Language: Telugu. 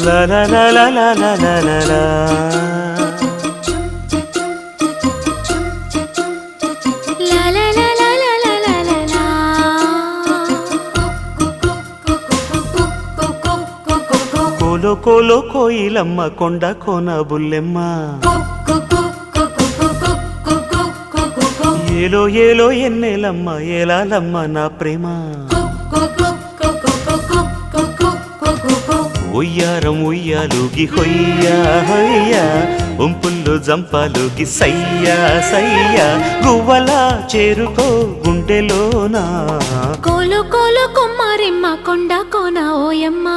La la la la la la la la la. La la la la la la la la la. కోలో కోలో కోయిలమ్మ కొండ కోన బుల్లెమ్మ ఏలో ఏలో ఎన్నెలమ్మ ఏలాలమ్మ నా ప్రేమ ఉయ్యారం ఉయ్యాలుగి హొయ్యా హొయ్యా ఉంపుల్లో జంపాలుగి సయ్యా సయ్యా గువ్వలా చేరుకో గుండెలోనా కోలు కోలు కుమ్మారిమ్మ కొండ కోన ఓయమ్మ.